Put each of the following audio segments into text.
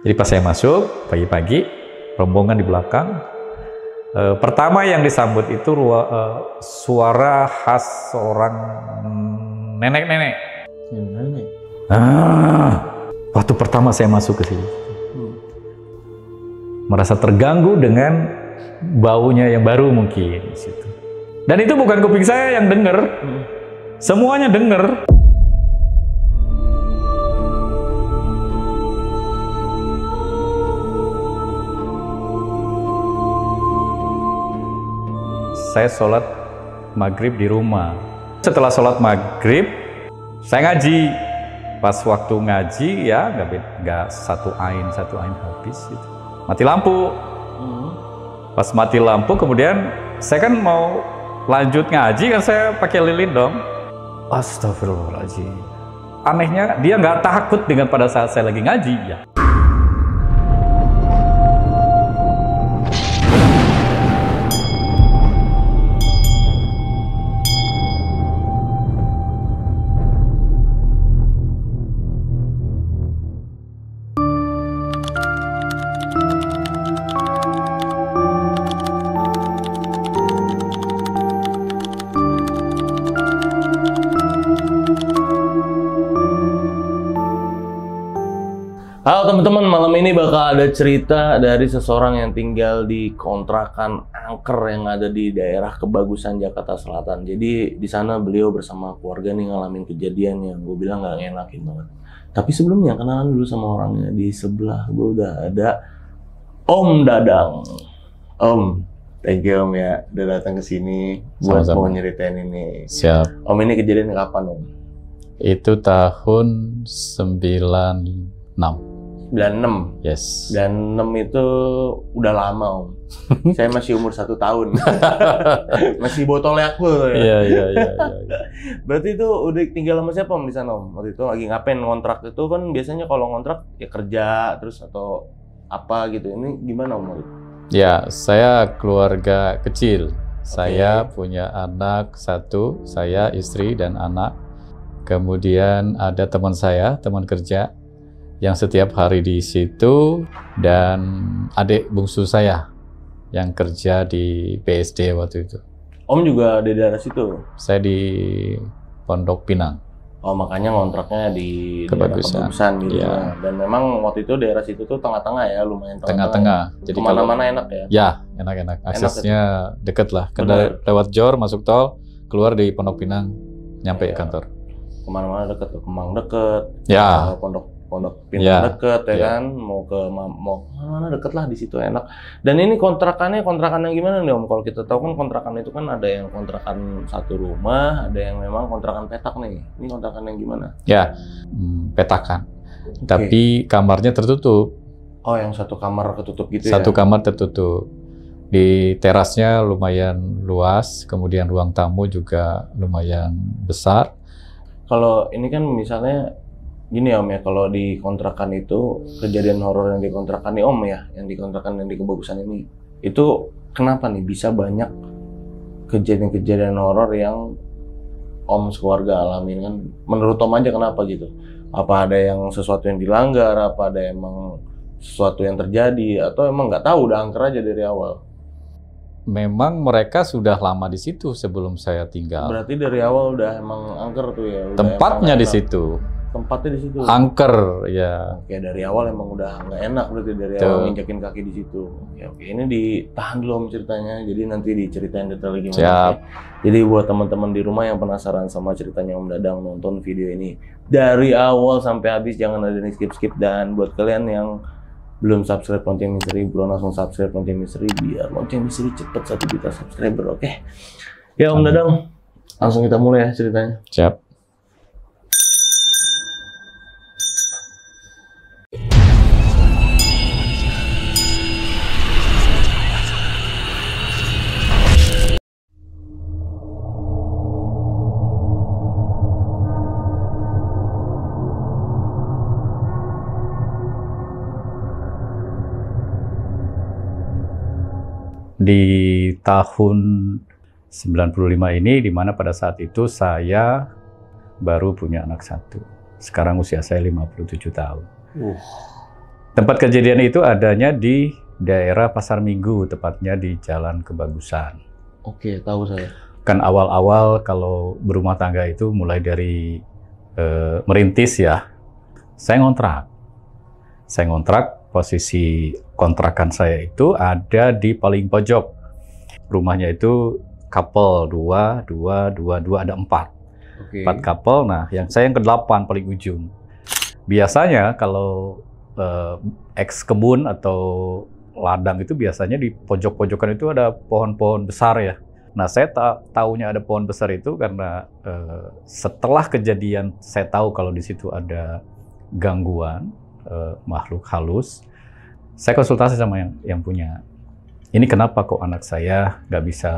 Jadi pas saya masuk pagi-pagi, rombongan di belakang, pertama yang disambut itu suara khas seorang nenek-nenek. Waktu pertama saya masuk ke sini, merasa terganggu dengan baunya yang baru mungkin di situ. Dan itu bukan kuping saya yang dengar, semuanya dengar. Saya sholat maghrib di rumah. Setelah sholat maghrib, saya ngaji. Pas waktu ngaji ya nggak satu ain habis gitu. Mati lampu. Pas mati lampu kemudian saya kan mau lanjut ngaji kan, saya pakai lilin dong. Astagfirullahaladzim. Anehnya dia nggak takut dengan pada saat saya lagi ngaji ya. Halo teman-teman, malam ini bakal ada cerita dari seseorang yang tinggal di kontrakan angker yang ada di daerah Kebagusan, Jakarta Selatan. Jadi di sana beliau bersama keluarga nih ngalamin kejadian yang gue bilang gak ngenakin banget. Tapi sebelumnya kenalan dulu sama orangnya. Di sebelah gue udah ada Om Dadang. Om, thank you Om ya udah datang ke sini buat mau nyeritain ini. Siap. Om, ini kejadian kapan Om? Itu tahun 96. 96. Yes. 96 itu udah lama Om. Saya masih umur 1 tahun. Masih botolnya aku ya. Iya. Berarti itu udah tinggal sama siapa Om di sana Om? Waktu itu lagi ngapain ngontrak itu kan biasanya kalau ngontrak ya kerja terus atau apa gitu. Ini gimana Om? Ya, saya keluarga kecil. Saya punya anak 1, saya istri dan anak. Kemudian ada teman saya, teman kerja yang setiap hari di situ, dan adik bungsu saya yang kerja di BSD waktu itu. Om juga di daerah situ? Saya di Pondok Pinang. Oh, makanya ngontraknya di Kebagusan gitu. Ya. Dan memang waktu itu daerah situ tuh tengah-tengah ya, lumayan tengah-tengah. Jadi kemana-mana enak ya? Ya, enak-enak. Aksesnya deket lah. Lewat Jor, masuk tol, keluar di Pondok Pinang, nyampe kantor. Kemana-mana deket tuh, Kemang deket. Ya. Pondok Pinang deket ya kan, mau mana deket lah, di situ enak. Dan ini kontrakan yang gimana nih Om? Kalau kita tahu kan kontrakan itu kan ada yang kontrakan satu rumah, ada yang memang kontrakan petak nih. Ini kontrakan yang gimana? Ya, petakan. Tapi kamarnya tertutup. Oh, yang satu kamar ketutup gitu ya? Satu kamar tertutup. Di terasnya lumayan luas, kemudian ruang tamu juga lumayan besar. Kalau ini kan misalnya gini Om ya, kalau di kontrakan itu kejadian horor yang di kontrakan nih Om ya, yang di kontrakan yang di Kebagusan ini, itu kenapa nih bisa banyak kejadian-kejadian horor yang Om sekeluarga alamin kan? Menurut Om aja kenapa gitu? Apa ada yang sesuatu yang dilanggar, apa ada emang sesuatu yang terjadi, atau emang nggak tahu udah angker aja dari awal? Memang mereka sudah lama di situ sebelum saya tinggal. Berarti dari awal udah emang angker tuh ya? Tempatnya di situ. Tempatnya di situ. Angker ya. Oke, dari awal emang udah nggak enak berarti dari awal nginjakin kaki di situ. Ya, oke, ini ditahan dulu Om ceritanya. Jadi nanti diceritain detail gimana. Siap. Jadi buat teman-teman di rumah yang penasaran sama ceritanya Om Dadang, nonton video ini dari awal sampai habis, jangan ada yang skip-skip. Dan buat kalian yang belum subscribe Lonceng Misteri, bro langsung subscribe Lonceng Misteri biar Lonceng Misteri cepet 1 juta subscriber, oke? Ya Om Dadang, langsung kita mulai ya ceritanya. Siap. Di tahun 95 ini, di mana pada saat itu saya baru punya anak 1. Sekarang usia saya 57 tahun. Tempat kejadian itu adanya di daerah Pasar Minggu, tepatnya di Jalan Kebagusan. Oke, tahu saya. Kan awal-awal kalau berumah tangga itu mulai dari merintis ya. Saya ngontrak, posisi kontrakan saya itu ada di paling pojok. Rumahnya itu couple, dua, ada 4. Oke. 4 couple, nah saya yang ke-8 paling ujung. Biasanya kalau eks kebun atau ladang itu biasanya di pojok-pojokan itu ada pohon-pohon besar ya. Nah, saya tahunya ada pohon besar itu karena setelah kejadian saya tahu kalau di situ ada gangguan makhluk halus. Saya konsultasi sama yang punya. Ini kenapa kok anak saya nggak bisa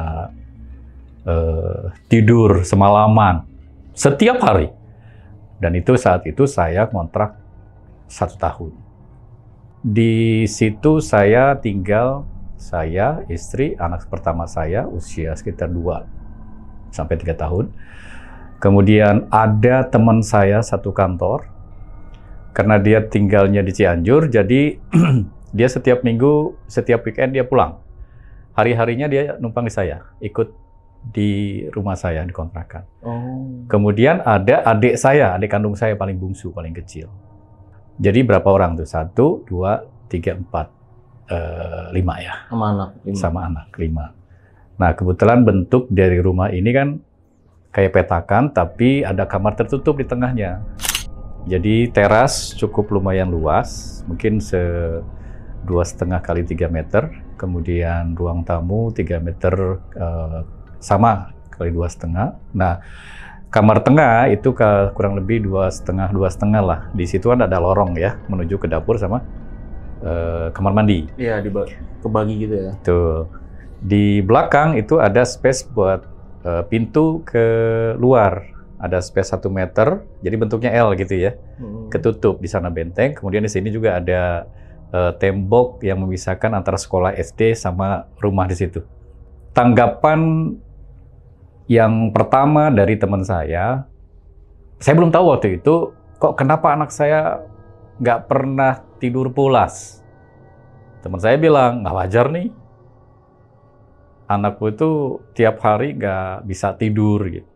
tidur semalaman setiap hari? Dan itu saat itu saya kontrak 1 tahun. Di situ saya tinggal, saya, istri, anak pertama saya usia sekitar 2 sampai 3 tahun. Kemudian ada teman saya satu kantor, karena dia tinggalnya di Cianjur, jadi dia setiap minggu, setiap weekend dia pulang. Hari-harinya dia numpang di saya, ikut di rumah saya di kontrakan. Oh. Kemudian ada adik saya, adik kandung saya paling bungsu, paling kecil. Jadi berapa orang tuh? 1, 2, 3, 4, 5 ya. Sama anak 5. Sama anak 5. Nah, kebetulan bentuk dari rumah ini kan kayak petakan, tapi ada kamar tertutup di tengahnya. Jadi teras cukup lumayan luas, mungkin 2,5 kali 3 meter. Kemudian ruang tamu 3 meter sama kali 2,5. Nah, kamar tengah itu kurang lebih 2,5 lah. Di situ kan ada lorong ya, menuju ke dapur sama kamar mandi. Iya, kebagi gitu ya. Tuh. Di belakang itu ada space buat pintu ke luar. Ada space 1 meter, jadi bentuknya L gitu ya. Ketutup, di sana benteng. Kemudian di sini juga ada tembok yang memisahkan antara sekolah SD sama rumah di situ. Tanggapan yang pertama dari teman saya belum tahu waktu itu, kok kenapa anak saya nggak pernah tidur pulas. Teman saya bilang, nggak wajar nih. Anakku itu tiap hari nggak bisa tidur gitu.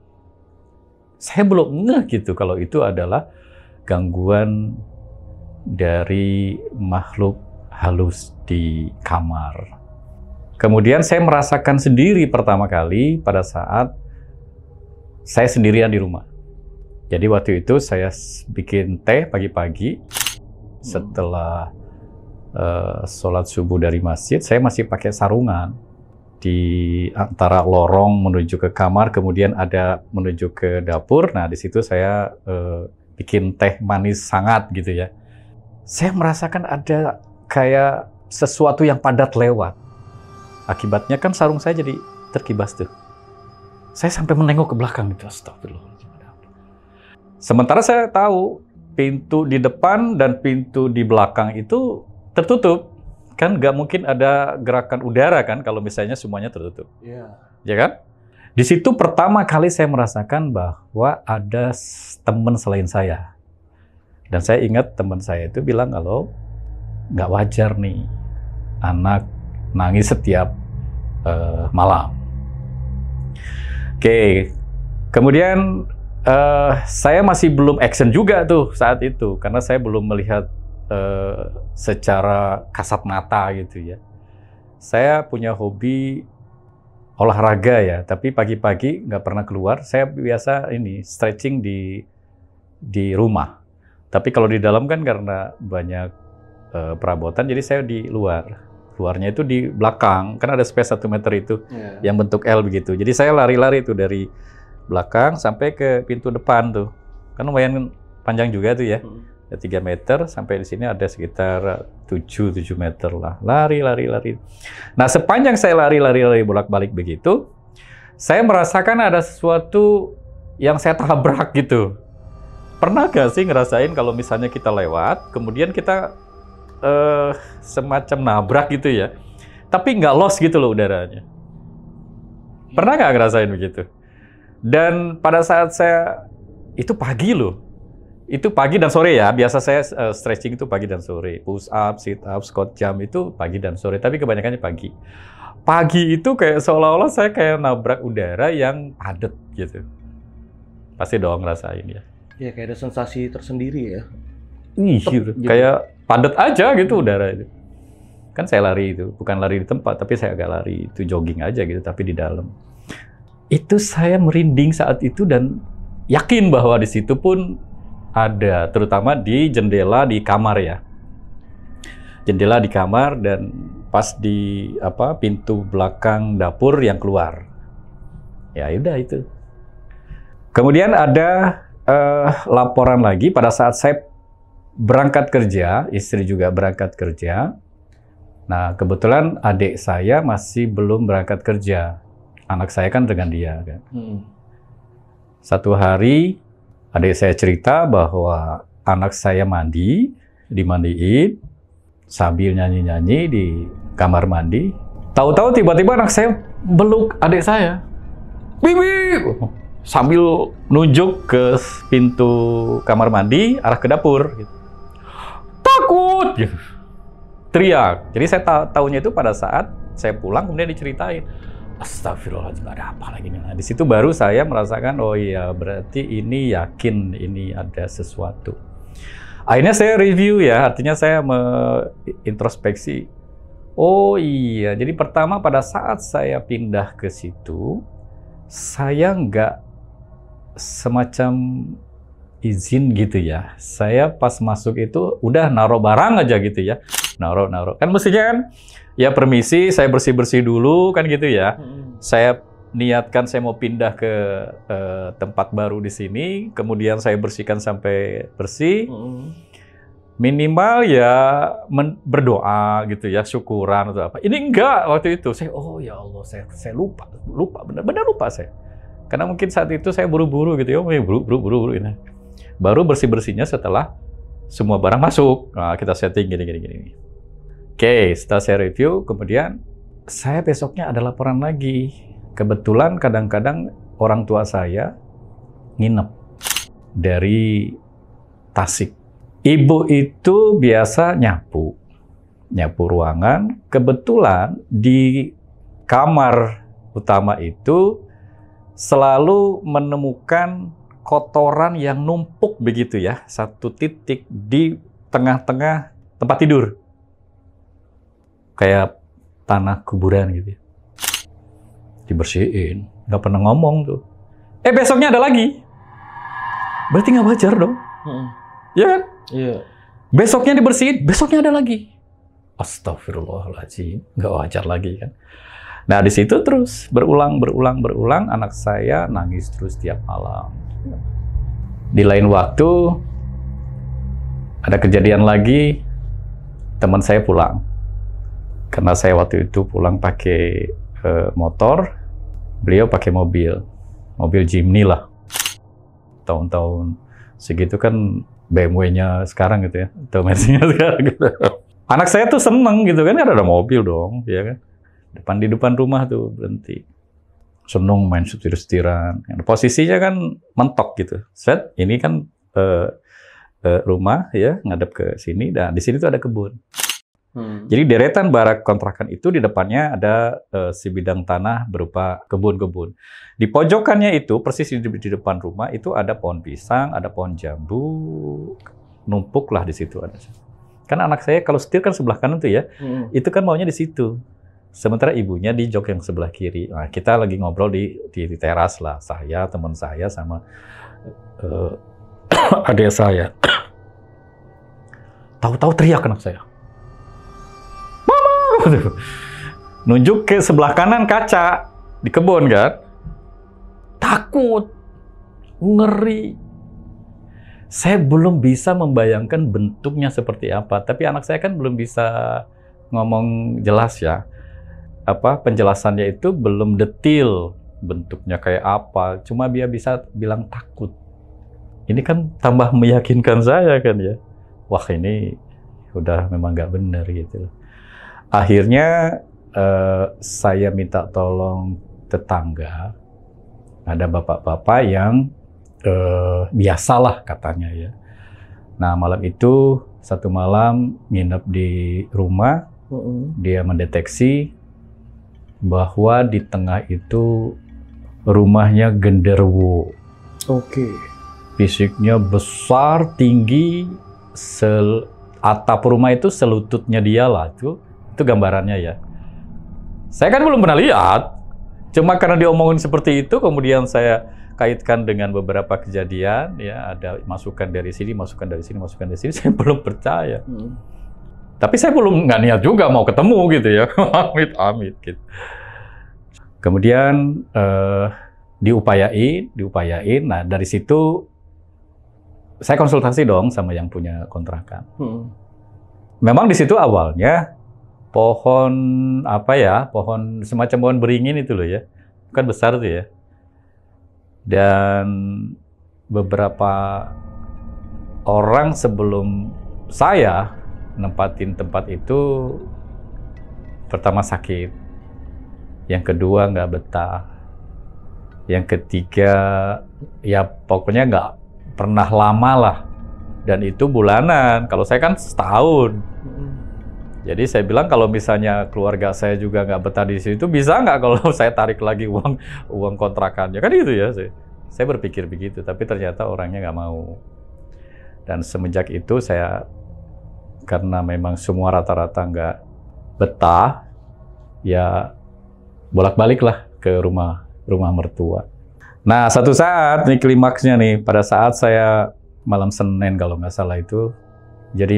Saya belum ngeh gitu kalau itu adalah gangguan dari makhluk halus di kamar. Kemudian saya merasakan sendiri pertama kali pada saat saya sendirian di rumah. Jadi waktu itu saya bikin teh pagi-pagi. Setelah sholat subuh dari masjid, saya masih pakai sarungan. Di antara lorong menuju ke kamar, kemudian ada menuju ke dapur. Nah, di situ saya bikin teh manis hangat gitu ya. Saya merasakan ada kayak sesuatu yang padat lewat. Akibatnya kan sarung saya jadi terkibas tuh. Saya sampai menengok ke belakang gitu, astagfirullahaladzim. Sementara saya tahu pintu di depan dan pintu di belakang itu tertutup. Kan nggak mungkin ada gerakan udara kan kalau misalnya semuanya tertutup. Iya. Ya kan? Di situ pertama kali saya merasakan bahwa ada teman selain saya. Dan saya ingat teman saya itu bilang kalau nggak wajar nih anak nangis setiap malam. Oke, kemudian saya masih belum action juga tuh saat itu karena saya belum melihat secara kasat mata gitu ya. Saya punya hobi olahraga ya, tapi pagi-pagi nggak pernah keluar. Saya biasa ini stretching di rumah. Tapi kalau di dalam kan karena banyak perabotan, jadi saya di luar. Luarnya itu di belakang, kan ada space 1 meter itu yang bentuk L begitu. Jadi saya lari-lari itu dari belakang sampai ke pintu depan tuh. Kan lumayan panjang juga tuh ya. 3 meter, sampai di sini ada sekitar 7 meter lah. Lari. Nah, sepanjang saya lari bolak-balik begitu, saya merasakan ada sesuatu yang saya tabrak gitu. Pernah gak sih ngerasain kalau misalnya kita lewat, kemudian kita semacam nabrak gitu ya, tapi nggak loss gitu loh udaranya. Pernah nggak ngerasain begitu? Dan pada saat saya, itu pagi loh, Itu pagi dan sore ya. Biasa saya stretching itu pagi dan sore. Push up, sit up, squat jump itu pagi dan sore. Tapi kebanyakannya pagi. Pagi itu kayak seolah-olah saya kayak nabrak udara yang padat gitu. Pasti dong ngerasain ya. Ya kayak ada sensasi tersendiri ya. Gitu. Kayak padat aja gitu udara itu. Kan saya lari itu, bukan lari di tempat, tapi saya agak lari itu jogging aja gitu, tapi di dalam. Itu saya merinding saat itu dan yakin bahwa di situ pun ada, terutama di jendela di kamar ya. Jendela di kamar dan pas di pintu belakang dapur yang keluar. Ya udah itu. Kemudian ada laporan lagi pada saat saya berangkat kerja, istri juga berangkat kerja. Nah, kebetulan adik saya masih belum berangkat kerja. Anak saya kan dengan dia kan. Satu hari adik saya cerita bahwa anak saya dimandiin, sambil nyanyi-nyanyi di kamar mandi. Tahu-tahu tiba-tiba anak saya peluk adik saya. Bibi! Sambil nunjuk ke pintu kamar mandi, arah ke dapur. Takut! Teriak. Jadi saya tahunya itu pada saat saya pulang, kemudian diceritain. Astagfirullahaladzim, ada apa lagi nih? Nah, di situ baru saya merasakan, oh iya, berarti ini yakin ini ada sesuatu. Akhirnya saya review ya, artinya saya introspeksi. Oh iya, jadi pertama pada saat saya pindah ke situ, saya nggak semacam izin gitu ya. Saya pas masuk itu udah naruh barang aja gitu ya. Naruh. Kan mestinya kan, ya permisi, saya bersih-bersih dulu kan gitu ya. Saya niatkan saya mau pindah ke tempat baru di sini, kemudian saya bersihkan sampai bersih. Minimal ya berdoa gitu ya, syukuran atau apa. Ini enggak waktu itu. Saya ya Allah, saya lupa benar-benar lupa saya. Karena mungkin saat itu saya buru-buru gitu ya, buru-buru ini. Baru bersih-bersihnya setelah semua barang masuk. Nah, kita setting gini. Oke, setelah saya review, kemudian saya besoknya ada laporan lagi. Kebetulan kadang-kadang orang tua saya nginep dari Tasik. Ibu itu biasa nyapu ruangan. Kebetulan di kamar utama itu selalu menemukan kotoran yang numpuk begitu ya, satu titik di tengah-tengah tempat tidur. Kayak tanah kuburan gitu. Dibersihin, nggak pernah ngomong tuh. Besoknya ada lagi. Berarti nggak wajar dong. Iya kan? Iya. Besoknya dibersihin, besoknya ada lagi. Astagfirullahaladzim, nggak wajar lagi kan. Nah di situ terus berulang, anak saya nangis terus tiap malam. Di lain waktu ada kejadian lagi, teman saya pulang. Karena saya waktu itu pulang pakai motor, beliau pakai mobil Jimny lah. Tahun-tahun segitu kan BMW-nya sekarang gitu ya, atau Mercy-nya sekarang gitu. Anak saya tuh seneng gitu kan ada mobil dong, ya kan. Di depan rumah tuh berhenti. Seneng main setir-setiran. Posisinya kan mentok gitu. Set, ini kan rumah ya, ngadep ke sini, dan di sini tuh ada kebun. Jadi deretan barak kontrakan itu di depannya ada sebidang tanah berupa kebun-kebun. Di pojokannya itu, persis di depan rumah, itu ada pohon pisang, ada pohon jambu, numpuk lah di situ ada. Kan anak saya kalau setir kan sebelah kanan tuh ya, itu kan maunya di situ. Sementara ibunya di jok yang sebelah kiri. Nah, kita lagi ngobrol di teras lah, saya, teman saya, sama adik saya. Tahu-tahu teriak anak saya. Nunjuk ke sebelah kanan kaca di kebun kan, takut, ngeri. Saya belum bisa membayangkan bentuknya seperti apa, tapi anak saya kan belum bisa ngomong jelas ya. Penjelasannya itu belum detail bentuknya kayak apa, cuma dia bisa bilang takut. Ini kan tambah meyakinkan saya kan ya. Wah ini udah memang nggak benar gitu. Akhirnya saya minta tolong tetangga, ada bapak-bapak yang biasalah katanya ya, Nah, malam itu, satu malam nginep di rumah, dia mendeteksi bahwa di tengah itu rumahnya genderuwo. Oke. Fisiknya besar, tinggi, atap rumah itu selututnya dia lah. Itu gambarannya ya. Saya kan belum pernah lihat, cuma karena diomongin seperti itu, kemudian saya kaitkan dengan beberapa kejadian, ya ada masukan dari sini, masukan dari sini, masukan dari sini, saya belum percaya. Tapi saya belum nggak niat juga mau ketemu gitu ya, amit-amit gitu. Kemudian diupayain. Nah dari situ saya konsultasi dong sama yang punya kontrakan. Memang di situ awalnya pohon pohon semacam pohon beringin itu loh ya, kan besar tuh ya. Dan beberapa orang sebelum saya nempatin tempat itu, pertama sakit, yang kedua nggak betah, yang ketiga ya pokoknya nggak pernah lama lah, dan itu bulanan. Kalau saya kan setahun. Jadi saya bilang kalau misalnya keluarga saya juga nggak betah di situ, bisa nggak kalau saya tarik lagi uang kontrakannya, kan gitu ya. Saya berpikir begitu, tapi ternyata orangnya nggak mau. Dan semenjak itu saya, karena memang semua rata-rata nggak betah, ya bolak-balik lah ke rumah mertua. Nah satu saat, nih klimaksnya nih, pada saat saya malam Senin kalau nggak salah itu, jadi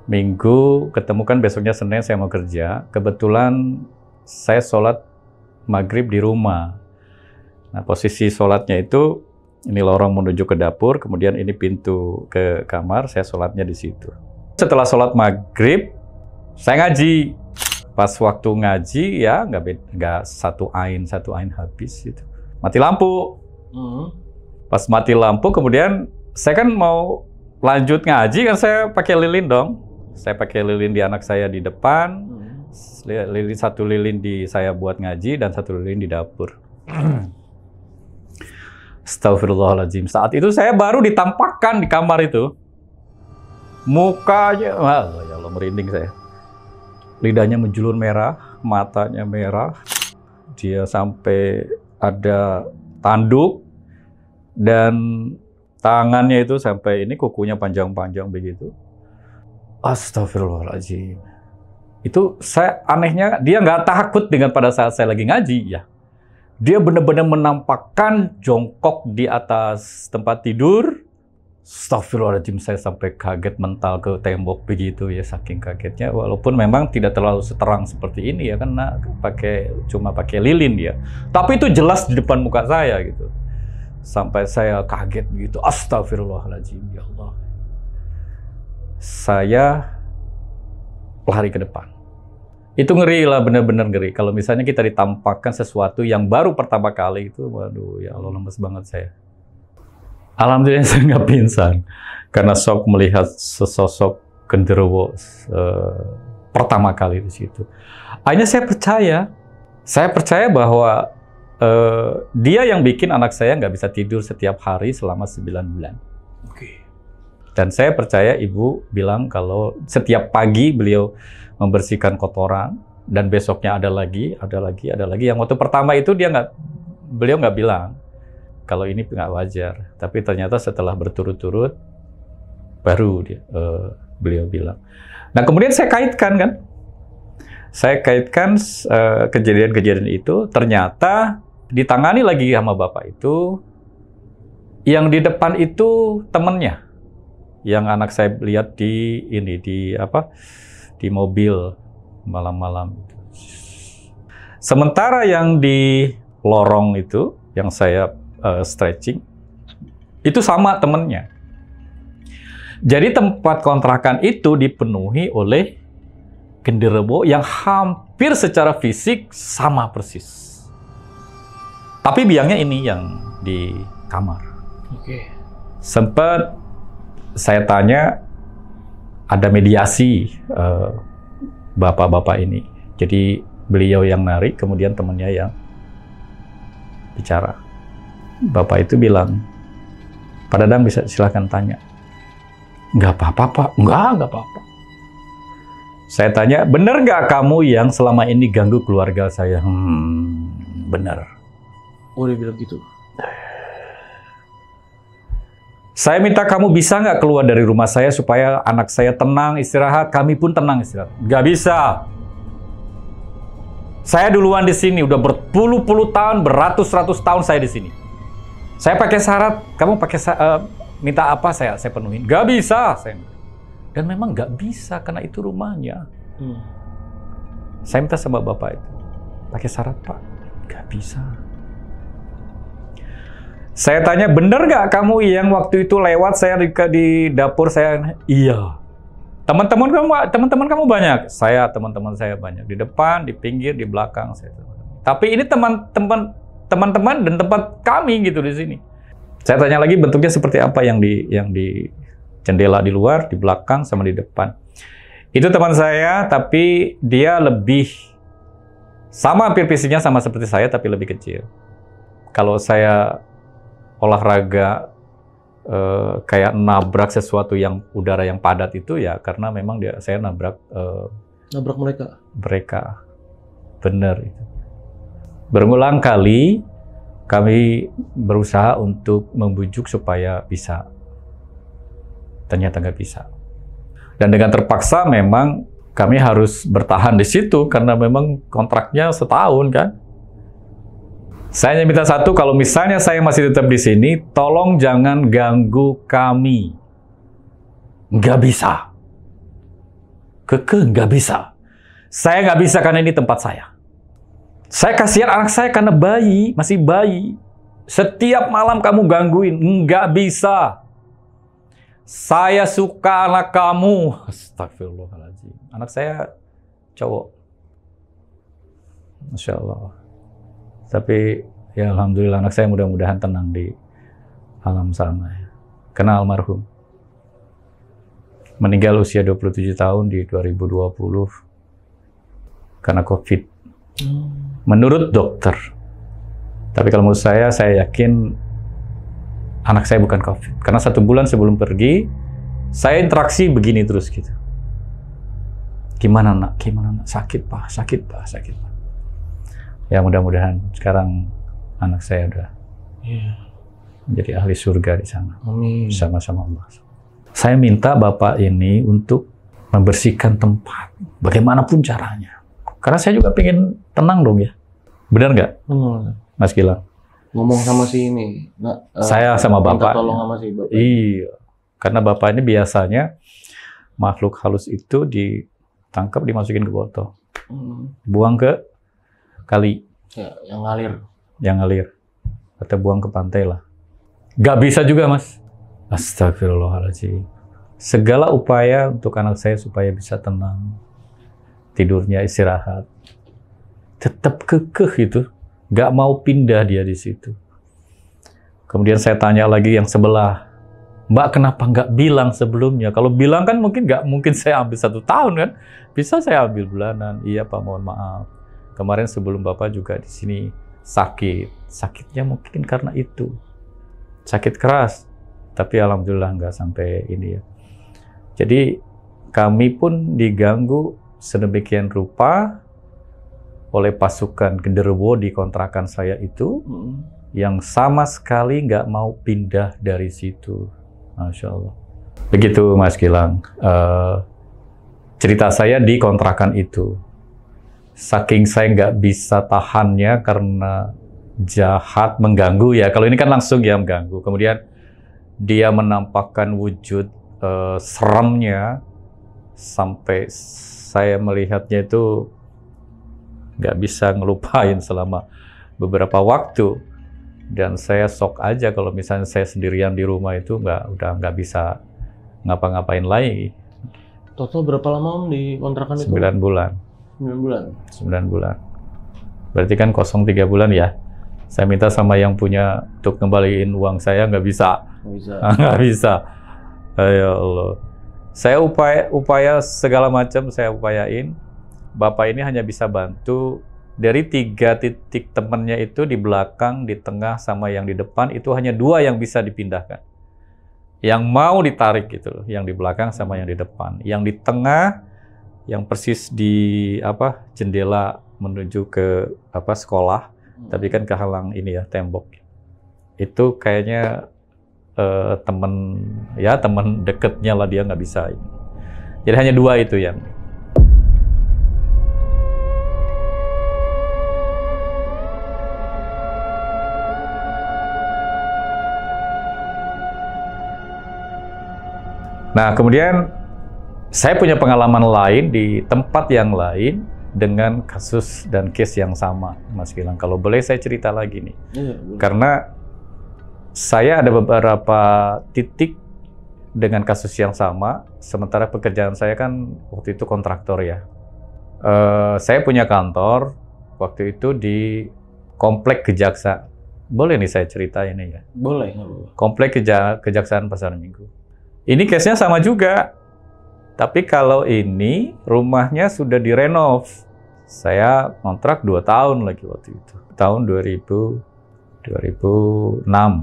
Minggu ketemu kan besoknya Senin saya mau kerja. Kebetulan saya sholat maghrib di rumah. Nah posisi sholatnya itu, ini lorong menuju ke dapur, kemudian ini pintu ke kamar, saya sholatnya di situ. Setelah sholat maghrib, saya ngaji. Pas waktu ngaji ya nggak satu ain habis gitu. Mati lampu. Pas mati lampu, kemudian saya kan mau lanjut ngaji, kan saya pakai lilin dong. Saya pakai lilin di anak saya di depan, satu lilin di saya buat ngaji, dan satu lilin di dapur. Astagfirullahaladzim. Saat itu saya baru ditampakkan di kamar itu. Mukanya, ya Allah, merinding saya. Lidahnya menjulur merah, matanya merah. Dia sampai ada tanduk, dan tangannya itu sampai ini kukunya panjang-panjang begitu. Astagfirullahaladzim. Itu saya anehnya, dia nggak takut dengan pada saat saya lagi ngaji ya. Dia benar-benar menampakkan jongkok di atas tempat tidur. Astagfirullahaladzim, saya sampai kaget mental ke tembok begitu ya, saking kagetnya. Walaupun memang tidak terlalu seterang seperti ini ya, karena cuma pakai lilin ya. Tapi itu jelas di depan muka saya gitu. Sampai saya kaget begitu. Astagfirullahaladzim, ya Allah. Saya lari ke depan. Itu ngeri lah, benar-benar ngeri. Kalau misalnya kita ditampakkan sesuatu yang baru pertama kali itu, waduh ya Allah, lemes banget saya. Alhamdulillah saya nggak pingsan, karena shock melihat sesosok genderuwo pertama kali di situ. Akhirnya saya percaya bahwa dia yang bikin anak saya nggak bisa tidur setiap hari selama 9 bulan. Dan saya percaya ibu bilang kalau setiap pagi beliau membersihkan kotoran, dan besoknya ada lagi. Yang waktu pertama itu beliau nggak bilang kalau ini nggak wajar. Tapi ternyata setelah berturut-turut baru beliau bilang. Nah kemudian saya kaitkan kejadian-kejadian itu, ternyata ditangani lagi sama bapak itu. Yang di depan itu temennya, yang anak saya lihat di mobil malam-malam. Sementara yang di lorong itu, yang saya stretching, itu sama temennya. Jadi tempat kontrakan itu dipenuhi oleh genderuwo yang hampir secara fisik sama persis. Tapi biangnya ini yang di kamar. Sempat saya tanya, ada mediasi bapak-bapak ini. Jadi beliau yang narik, kemudian temannya yang bicara. Bapak itu bilang, Pak Dadang bisa silahkan tanya. Nggak apa-apa, Pak. Nggak apa-apa. Saya tanya, benar nggak kamu yang selama ini ganggu keluarga saya? Benar. Oh, dia bilang gitu. Saya minta kamu bisa nggak keluar dari rumah saya supaya anak saya tenang istirahat, kami pun tenang istirahat. Nggak bisa. Saya duluan di sini, udah berpuluh-puluh tahun, beratus-ratus tahun saya di sini. Saya pakai syarat, kamu pakai minta apa saya penuhin. Nggak bisa. Dan memang nggak bisa karena itu rumahnya. Saya minta sama bapak itu, pakai syarat Pak, nggak bisa. Saya tanya, bener nggak kamu yang waktu itu lewat saya di dapur saya? Iya. Teman-teman kamu banyak. Teman-teman saya banyak di depan, di pinggir, di belakang. Tapi ini teman-teman dan tempat kami gitu di sini. Saya tanya lagi bentuknya seperti apa yang di jendela di luar, di belakang, sama di depan. Itu teman saya, tapi dia lebih sama, hampir visinya sama seperti saya, tapi lebih kecil. Kalau saya olahraga kayak nabrak sesuatu yang udara yang padat itu ya karena memang saya nabrak mereka. Benar itu. Berulang kali kami berusaha untuk membujuk supaya bisa. Ternyata nggak bisa. Dan dengan terpaksa memang kami harus bertahan di situ karena memang kontraknya setahun kan. Saya hanya minta satu, kalau misalnya saya masih tetap di sini, tolong jangan ganggu kami. Nggak bisa. Nggak bisa. Saya nggak bisa karena ini tempat saya. Saya kasihan anak saya karena masih bayi. Setiap malam kamu gangguin, nggak bisa. Saya suka anak kamu. Astagfirullahaladzim. Anak saya cowok. Masya Allah. Tapi ya alhamdulillah anak saya mudah-mudahan tenang di alam sana. Kena almarhum. Meninggal usia 27 tahun di 2020 karena COVID. Menurut dokter. Tapi kalau menurut saya yakin anak saya bukan COVID. Karena 1 bulan sebelum pergi, saya interaksi begini terus gitu. Gimana nak? Sakit pak. Ya mudah-mudahan sekarang anak saya udah menjadi ahli surga di sana. Amin. Sama-sama Allah. Saya minta Bapak ini untuk membersihkan tempat, bagaimanapun caranya. Karena saya juga pengen tenang dong ya. Benar nggak, Mas Gilang? Ngomong sama si ini. Saya sama Bapak. Tolong sama si Bapak. Iya. Karena Bapak ini biasanya makhluk halus itu ditangkap, dimasukin ke botol. Buang ke kali. Ya, yang ngalir. Yang ngalir. Atau buang ke pantai lah. Gak bisa juga, Mas. Astagfirullahaladzim. Segala upaya untuk anak saya supaya bisa tenang. Tidurnya istirahat. Tetap kekeh itu. Gak mau pindah dia di situ. Kemudian saya tanya lagi yang sebelah. Mbak kenapa nggak bilang sebelumnya? Kalau bilang kan mungkin nggak mungkin saya ambil 1 tahun kan? Bisa saya ambil bulanan. Iya Pak, mohon maaf. Kemarin sebelum Bapak juga di sini sakit. Sakitnya mungkin karena itu. Sakit keras. Tapi alhamdulillah nggak sampai ini ya. Jadi kami pun diganggu sedemikian rupa oleh pasukan genderuwo di kontrakan saya itu yang sama sekali nggak mau pindah dari situ. Masya Allah. Begitu Mas Gilang. Cerita saya di kontrakan itu. Saking saya nggak bisa tahannya karena jahat mengganggu ya. Kalau ini kan langsung ya mengganggu. Kemudian dia menampakkan wujud seremnya sampai saya melihatnya itu nggak bisa ngelupain selama beberapa waktu. Dan saya shock aja kalau misalnya saya sendirian di rumah itu udah nggak bisa ngapa-ngapain lagi. Total berapa lama Om di kontrakan itu? 9 bulan. 9 bulan? 9 bulan. Berarti kan kosong 3 bulan ya. Saya minta sama yang punya untuk ngembaliin uang saya, nggak bisa. Nggak bisa. Nggak bisa. Ya Allah. Saya upaya segala macam saya upayain. Bapak ini hanya bisa bantu dari 3 titik temannya itu di belakang, di tengah, sama yang di depan, itu hanya 2 yang bisa dipindahkan. yang mau ditarik gitu loh, yang di belakang sama yang di depan, yang di tengah, yang persis di jendela menuju ke sekolah, tapi kan kehalang ini ya tembok. Itu kayaknya temen deketnya lah, dia nggak bisa ini. Jadi hanya 2 itu yang. Nah, kemudian saya punya pengalaman lain di tempat yang lain dengan kasus dan case yang sama, Mas Gilang. Kalau boleh saya cerita lagi nih. Karena saya ada beberapa titik dengan kasus yang sama, sementara pekerjaan saya kan waktu itu kontraktor ya. Saya punya kantor waktu itu di Komplek Kejaksaan. Boleh nih saya cerita ini ya? Boleh. Komplek Kejaksaan Pasar Minggu. Ini case-nya sama juga, tapi kalau ini rumahnya sudah direnov. Saya kontrak 2 tahun lagi waktu itu, tahun 2006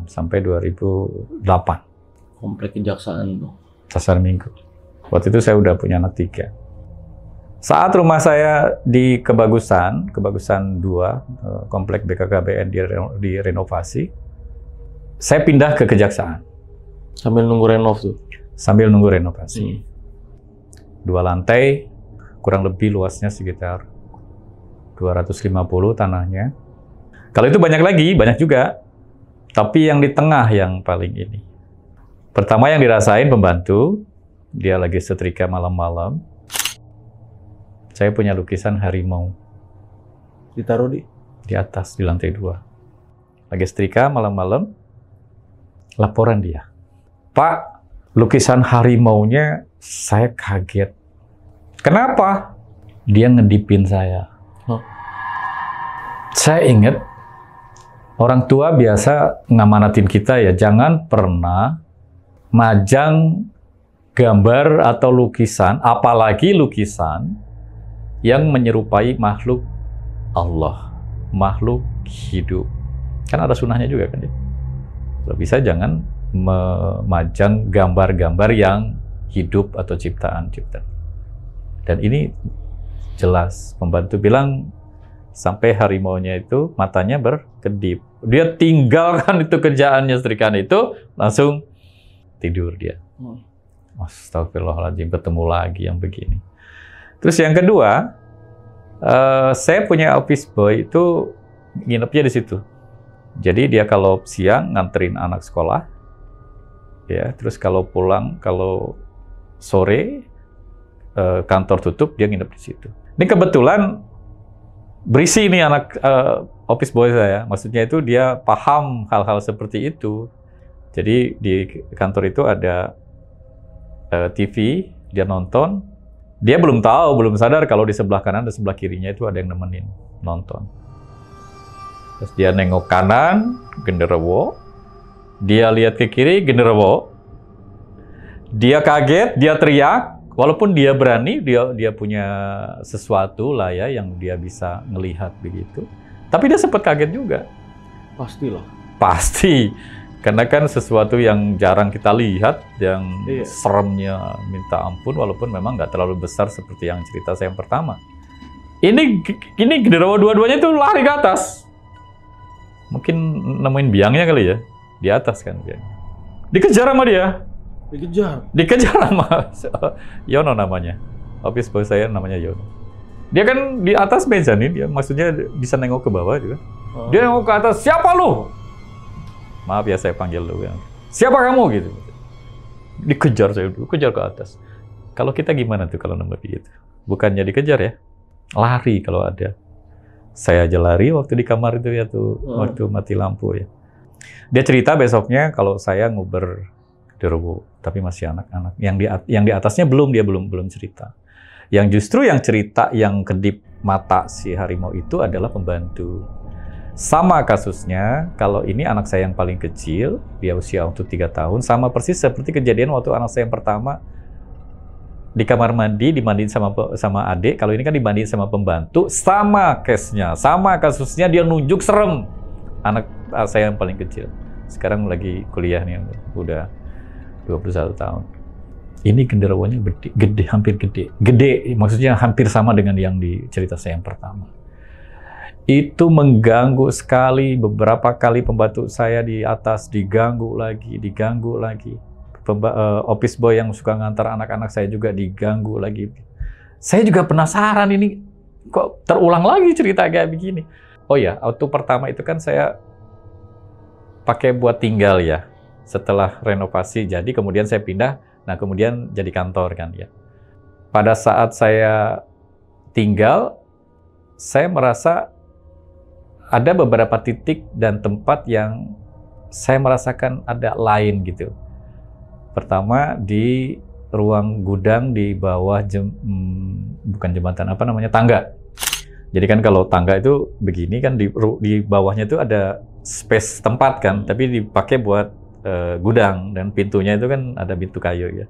sampai 2008. Komplek Kejaksaan tuh. Pasar Minggu. Waktu itu saya udah punya anak 3. Saat rumah saya di Kebagusan 2, Komplek BKKBN direnovasi, saya pindah ke Kejaksaan. Sambil nunggu renov tuh? Sambil nunggu renovasi. 2 lantai, kurang lebih luasnya sekitar 250 tanahnya. Kalau itu banyak juga. Tapi yang di tengah yang paling ini. Pertama yang dirasain pembantu, dia lagi setrika malam-malam. Saya punya lukisan harimau. Ditaruh di atas, di lantai 2. Lagi setrika malam-malam, laporan dia. Pak, lukisan harimaunya saya kaget. Kenapa? Dia ngedipin saya. Saya ingat, orang tua biasa ngamanatin kita ya, jangan pernah majang gambar atau lukisan, apalagi lukisan yang menyerupai makhluk Allah, makhluk hidup. Kan ada sunahnya juga kan ya. Kalau bisa jangan memajang gambar-gambar yang hidup atau ciptaan. Dan ini jelas, pembantu bilang sampai harimaunya itu matanya berkedip. Dia tinggalkan itu kerjaannya setrikaan itu, langsung tidur dia. Astagfirullahaladzim, ketemu lagi yang begini. Terus yang kedua, saya punya office boy itu nginepnya di situ. Jadi dia kalau siang nganterin anak sekolah, ya, terus kalau pulang, kalau sore kantor tutup, dia nginep di situ. Ini kebetulan berisi nih anak office boy saya. Maksudnya itu dia paham hal-hal seperti itu. Jadi di kantor itu ada TV, dia nonton. Dia belum tahu, belum sadar kalau di sebelah kanan dan sebelah kirinya itu ada yang nemenin nonton. Terus dia nengok kanan, genderuwo. Dia lihat ke kiri, genderuwo. Dia kaget, dia teriak. Walaupun dia berani, dia punya sesuatu lah ya yang dia bisa ngelihat begitu. Tapi dia sempat kaget juga. Pastilah. Pasti. Karena kan sesuatu yang jarang kita lihat, yang seremnya minta ampun, walaupun memang nggak terlalu besar seperti yang cerita saya yang pertama. Ini genderuwo dua-duanya itu lari ke atas. Mungkin nemuin biangnya kali ya, di atas kan biangnya. Dikejar sama dia. Dikejar sama Yono namanya. Office boy saya namanya Yono. Dia kan di atas meja nih, dia maksudnya bisa nengok ke bawah juga. Dia nengok ke atas, siapa lu? Maaf ya saya panggil lu. Siapa kamu gitu. Dikejar saya dulu, kejar ke atas. Kalau kita gimana tuh kalau nemu begitu? Bukannya dikejar ya, lari kalau ada. Saya aja lari waktu di kamar itu ya tuh, waktu mati lampu ya. Dia cerita besoknya kalau saya nguber genderuwo, tapi masih anak-anak. Yang di atasnya dia belum cerita. Yang justru yang cerita yang kedip mata si harimau itu adalah pembantu. Sama kasusnya, kalau ini anak saya yang paling kecil, dia usia waktu 3 tahun, sama persis seperti kejadian waktu anak saya yang pertama di kamar mandi, dimandiin sama adik. Kalau ini kan dimandiin sama pembantu, sama case-nya, sama kasusnya, dia nunjuk serem. Anak saya yang paling kecil. Sekarang lagi kuliah nih, udah 21 tahun. Ini genderuwonya gede, hampir gede. Gede, maksudnya hampir sama dengan yang di cerita saya yang pertama. Itu mengganggu sekali, beberapa kali pembantu saya di atas diganggu lagi. Office boy yang suka ngantar anak-anak saya juga diganggu lagi. Saya juga penasaran ini kok terulang lagi cerita kayak begini. Oh ya, waktu pertama itu kan saya pakai buat tinggal ya. Setelah renovasi jadi, kemudian saya pindah. Nah, kemudian jadi kantor kan ya. Pada saat saya tinggal, saya merasa ada beberapa titik dan tempat yang saya merasakan ada lain gitu. Pertama di ruang gudang di bawah bukan jembatan, apa namanya, tangga. Jadi kan kalau tangga itu begini kan di bawahnya itu ada space tempat kan, tapi dipakai buat gudang dan pintunya itu kan ada pintu kayu ya.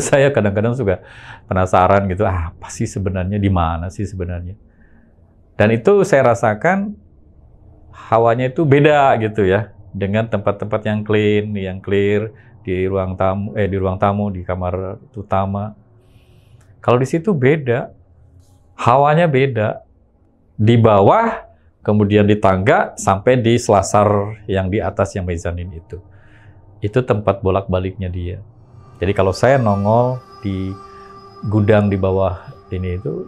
Saya kadang-kadang suka penasaran gitu, apa sih sebenarnya, di mana sih sebenarnya. Dan itu saya rasakan hawanya itu beda gitu ya dengan tempat-tempat yang clean, yang clear di ruang tamu, di kamar utama. Kalau di situ beda, hawanya beda. Di bawah, kemudian di tangga, sampai di selasar yang di atas yang mezanin itu. Itu tempat bolak-baliknya dia. Jadi kalau saya nongol di gudang di bawah ini itu,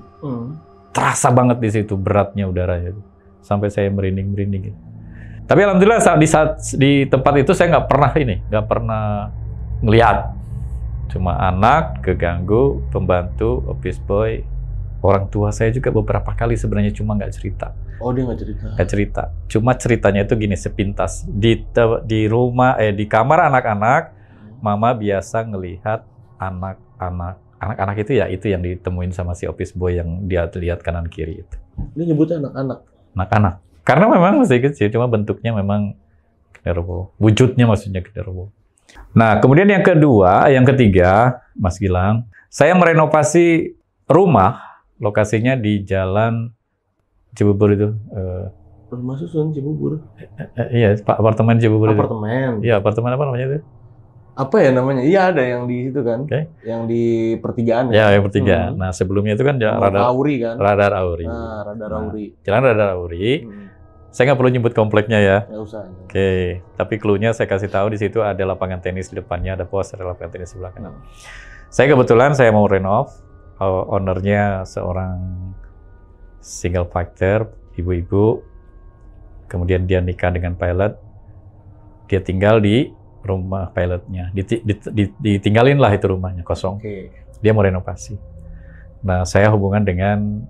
terasa banget di situ beratnya udaranya. Sampai saya merinding-merinding. Tapi alhamdulillah di tempat itu saya nggak pernah ngelihat. Cuma anak keganggu, pembantu, office boy, orang tua saya juga beberapa kali sebenarnya cuma nggak cerita. Oh, dia nggak cerita? Nggak cerita. Cuma ceritanya itu gini, sepintas. Di rumah, di kamar anak-anak, mama biasa ngelihat anak-anak itu ya, itu yang ditemuin sama si office boy yang dia lihat kanan kiri itu. Dia nyebutnya anak-anak? Anak-anak. Karena memang masih kecil, cuma bentuknya memang genderuwo. Wujudnya maksudnya genderuwo. Nah, kemudian yang ketiga, Mas Gilang, saya merenovasi rumah. Lokasinya di Jalan Cibubur itu. Rumah susun Cibubur? Iya, apartemen Cibubur itu. Apartemen? Iya, apartemen apa namanya itu? Apa ya namanya? Iya, ada yang di situ kan? Okay. Yang di pertigaan ya? Ya, yang pertigaan. Nah, sebelumnya itu kan Radar Auri kan? Radar Auri. Nah, Radar Auri. Jalan Radar Auri. Saya nggak perlu nyebut kompleknya ya. Nggak usah. Oke, tapi clue-nya saya kasih tahu, di situ ada lapangan tenis di depannya, ada pos, ada lapangan tenis di sebelah kanan. Saya kebetulan saya mau renov. Ownernya seorang single factor, ibu-ibu, kemudian dia nikah dengan pilot, dia tinggal di rumah pilotnya, ditinggalin lah itu rumahnya kosong. Dia mau renovasi. Nah, saya hubungan dengan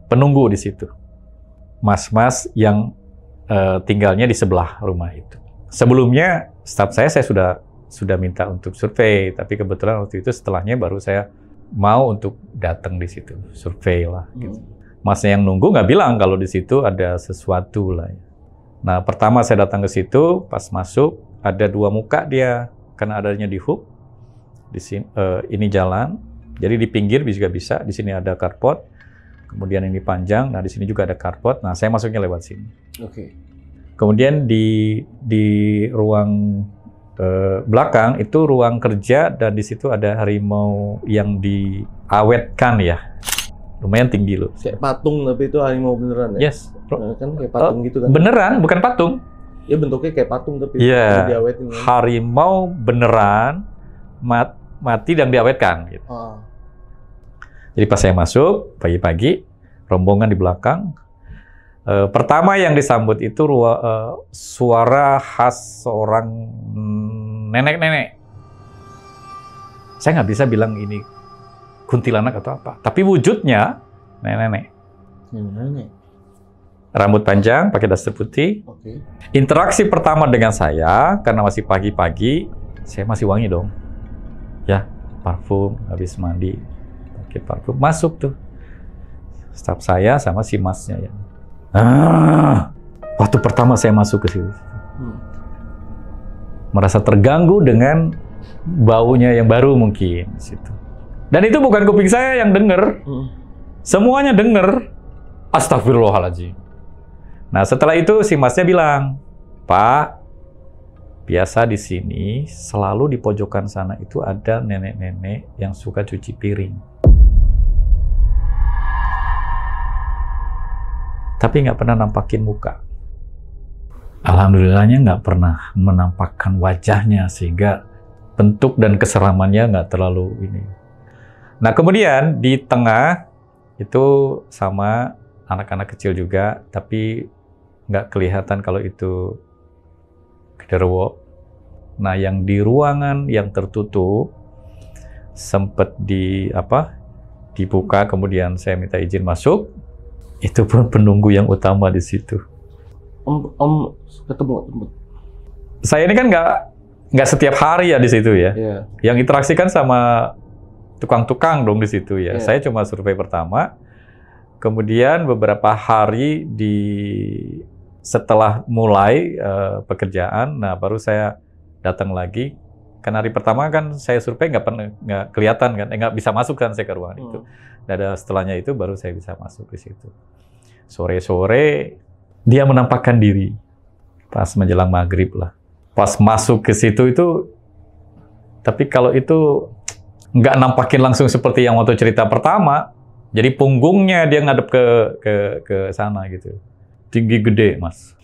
penunggu di situ, mas-mas yang tinggalnya di sebelah rumah itu. Sebelumnya staf saya sudah minta untuk survei, tapi kebetulan waktu itu setelahnya baru saya mau untuk datang di situ, survei lah. Gitu. Masnya yang nunggu nggak bilang kalau di situ ada sesuatu lah. Nah, pertama saya datang ke situ, pas masuk ada dua muka dia, karena adanya di hub. Di sini ini jalan, jadi di pinggir juga bisa. Di sini ada carport, kemudian ini panjang. Nah, di sini juga ada carport. Nah, saya masuknya lewat sini. Kemudian di ruang belakang itu ruang kerja, dan di situ ada harimau yang diawetkan ya, lumayan tinggi loh. Kayak patung, tapi itu harimau beneran ya? Yes. Kan kayak patung gitu kan? Beneran, bukan patung. Ya bentuknya kayak patung tapi diawetin. Kan? Harimau beneran mati dan diawetkan. Gitu. Jadi pas saya masuk pagi-pagi, rombongan di belakang. Pertama yang disambut itu suara khas seorang nenek-nenek. Saya nggak bisa bilang ini kuntilanak atau apa, tapi wujudnya nenek-nenek. Rambut panjang, pakai daster putih. Interaksi pertama dengan saya, karena masih pagi-pagi, saya masih wangi dong. Ya, parfum, habis mandi, pakai parfum, masuk tuh. Staf saya sama si masnya ya. Waktu pertama saya masuk ke situ, merasa terganggu dengan baunya yang baru mungkin situ. Dan itu bukan kuping saya yang dengar, semuanya dengar. Astagfirullahaladzim. Nah, setelah itu si masnya bilang, Pak, Biasa di sini selalu di pojokan sana itu ada nenek-nenek yang suka cuci piring. Tapi nggak pernah nampakin muka. Alhamdulillahnya nggak pernah menampakkan wajahnya sehingga bentuk dan keseramannya nggak terlalu ini. Nah kemudian di tengah itu sama anak-anak kecil juga, tapi nggak kelihatan kalau itu genderuwo. Nah, yang di ruangan yang tertutup sempat dibuka, kemudian saya minta izin masuk. Itu pun penunggu yang utama di situ. Om ketemu. Saya ini kan nggak setiap hari ya di situ ya. Yeah. Yang interaksi kan sama tukang-tukang dong di situ ya. Yeah. Saya cuma survei pertama. Kemudian beberapa hari setelah mulai pekerjaan, nah baru saya datang lagi. Karena hari pertama kan saya survei nggak kelihatan kan, nggak bisa masuk kan saya ke ruangan itu. Dan setelahnya itu baru saya bisa masuk di situ. Sore-sore dia menampakkan diri pas menjelang maghrib lah. Pas masuk ke situ itu, tapi kalau itu nggak nampakin langsung seperti yang waktu cerita pertama. Jadi punggungnya dia ngadep ke sana gitu. Tinggi gede, Mas.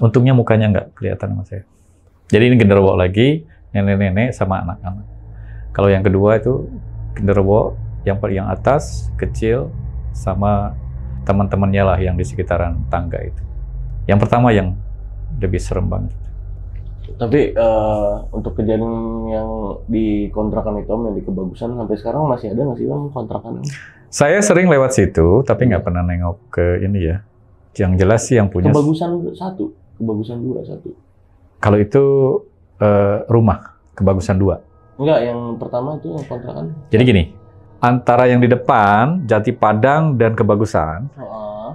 Untungnya mukanya nggak kelihatan sama saya. Jadi ini genderuwo lagi, nenek-nenek sama anak-anak. Kalau yang kedua itu genderuwo yang paling atas, kecil, sama teman-temannya lah yang di sekitaran tangga itu. Yang pertama yang lebih serem banget. Tapi untuk kejadian yang di kontrakan itu, yang di Kebagusan, sampai sekarang masih ada nggak sih Om kontrakan? Saya sering lewat situ, tapi nggak pernah nengok ke ini ya. Yang jelas sih yang punya... Kebagusan 1, Kebagusan 2, 1. Kalau itu rumah, Kebagusan 2. Enggak, yang pertama itu yang kontrakan. Jadi gini, antara yang di depan, Jati Padang dan Kebagusan,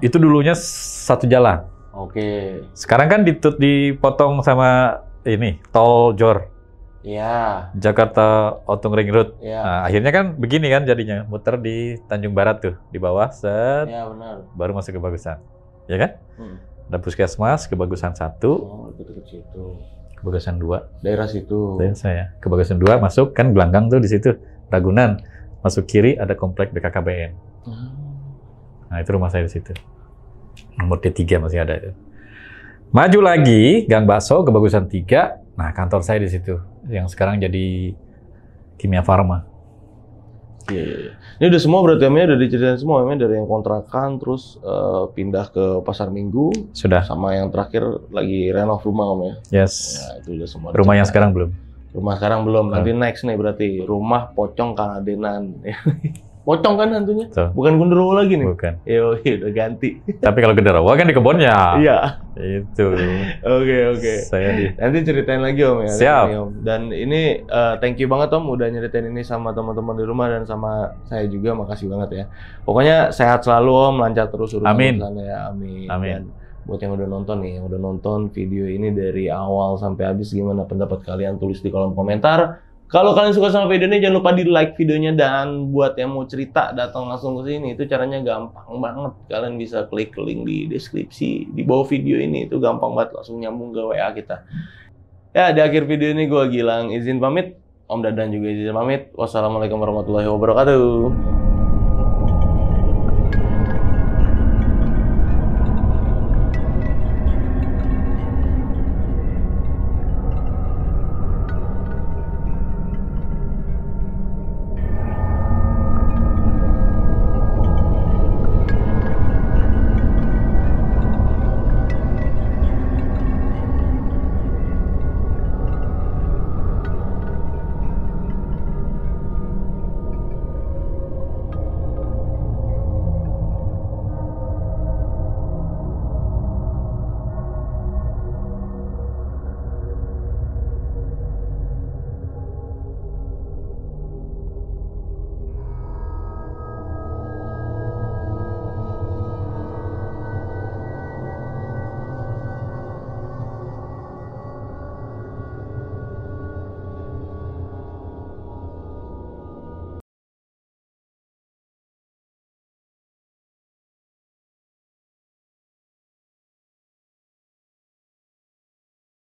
itu dulunya satu jalan. Oke. Sekarang kan dipotong sama ini, tol Jor. Iya. Jakarta Outung Ring Road. Iya. Nah, akhirnya kan begini kan jadinya, muter di Tanjung Barat tuh, di bawah, set, Iya benar. baru masuk Kebagusan. Ya kan? Ada puskesmas, Kebagusan 1, Oh, itu ke situ. Kebagusan 2. Daerah situ. Daerah saya. Kebagusan 2 masuk, kan gelanggang tuh di situ, Ragunan. Masuk kiri ada komplek BKKBN. Nah, itu rumah saya di situ. Nomor D3 masih ada itu. Maju lagi, Gang Bakso, Kebagusan 3. Nah, kantor saya di situ. Yang sekarang jadi Kimia Farma. Iya. Ini udah semua berarti udah diceritain semua, dari yang kontrakan, terus pindah ke Pasar Minggu. Sudah. Sama yang terakhir lagi renov rumah Om ya? Yes. Ya, itu udah semua. Rumah yang sekarang belum. Rumah sekarang belum. Nanti next nih berarti rumah pocong kanadenan. Pocong kan hantunya? So. Bukan genderuwo lagi nih? Bukan. Yo, udah ganti. Tapi kalau genderuwo kan di kebunnya. Iya. Itu. Oke. Saya di... Nanti ceritain lagi Om ya. Siap. Om. Dan ini thank you banget Om udah nyeritain ini sama teman-teman di rumah dan sama saya juga. Makasih banget ya. Pokoknya sehat selalu Om, lancar terus urusan urusannya ya. Amin. Amin. Dan buat yang udah nonton nih, yang udah nonton video ini dari awal sampai habis, gimana pendapat kalian? Tulis di kolom komentar. Kalau kalian suka sama video ini, jangan lupa di like videonya, dan buat yang mau cerita datang langsung ke sini, itu caranya gampang banget. Kalian bisa klik link di deskripsi di bawah video ini, itu gampang banget, langsung nyambung ke WA kita. Ya, di akhir video ini gue Gilang izin pamit, Om Dadan juga izin pamit. Wassalamualaikum warahmatullahi wabarakatuh.